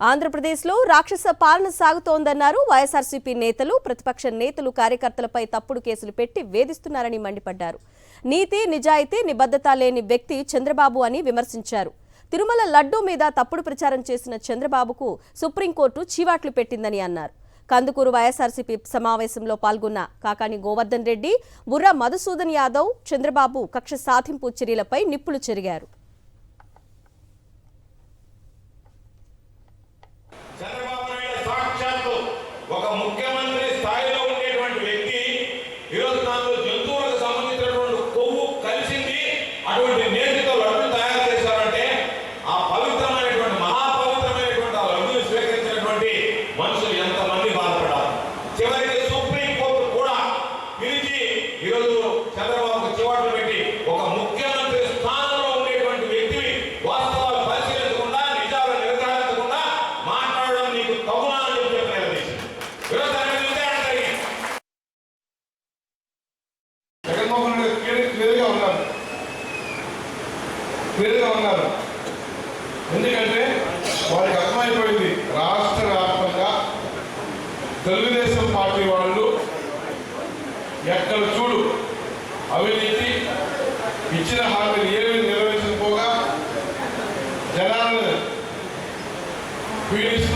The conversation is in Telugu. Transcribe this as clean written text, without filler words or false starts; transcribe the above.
ఆంధ్రప్రదేశ్లో రాక్షస పాలన సాగుతోందన్నారు వైఎస్ఆర్సీపీ నేతలు. ప్రతిపక్ష నేతలు కార్యకర్తలపై తప్పుడు కేసులు పెట్టి వేధిస్తున్నారని మండిపడ్డారు. నీతి నిజాయితీ నిబద్ధత లేని వ్యక్తి చంద్రబాబు అని విమర్శించారు. తిరుమల లడ్డూ మీద తప్పుడు ప్రచారం చేసిన చంద్రబాబుకు సుప్రీంకోర్టు చీవాట్లు పెట్టిందని అన్నారు. కందుకూరు వైఎస్ఆర్సీపీ సమావేశంలో పాల్గొన్న కాకాని గోవర్ధన్ రెడ్డి, బుర్రా మధుసూదన్ యాదవ్ చంద్రబాబు కక్ష సాధింపు చర్యలపై నిప్పులు చెరిగారు. ఒక ముఖ్యమంత్రి స్థాయిలో ఉండేటువంటి వ్యక్తి ఈరోజు నాకు జంతువులకు సంబంధించినటువంటి కొవ్వు కలిసింది, అటువంటి నేతితో లడ్డు తయారు చేశారంటే ఆ పవిత్రమైనటువంటి మహాపవిత్రమైనటువంటి ఆ లడ్డును స్వీకరించినటువంటి మనుషులు ఎంతమంది బాధపడారు. చివరికి సుప్రీంకోర్టు కూడా పిలిచి ఈరోజు చంద్రబాబుకు చివాట్లు పెట్టి ఒక ముఖ్యమంత్రి స్థానంలో ఉండేటువంటి వ్యక్తిని వాస్తవాలు పరిశీలించకుండా నిజాలు నిర్ధారించకుండా మాట్లాడడం నీకు తగునా అని చెప్పి నిలదీసింది. జగన్మోహన్ రెడ్డి క్లియర్గా ఉన్నారు. ఎందుకంటే వారికి అర్థమైపోయింది, రాష్ట్ర వ్యాప్తంగా తెలుగుదేశం పార్టీ వాళ్ళు ఎక్కడ చూడు అవినీతి, ఇచ్చిన హామీలు ఏమీ నెరవేర్చకపోగా జనాలను పీడిస్తూ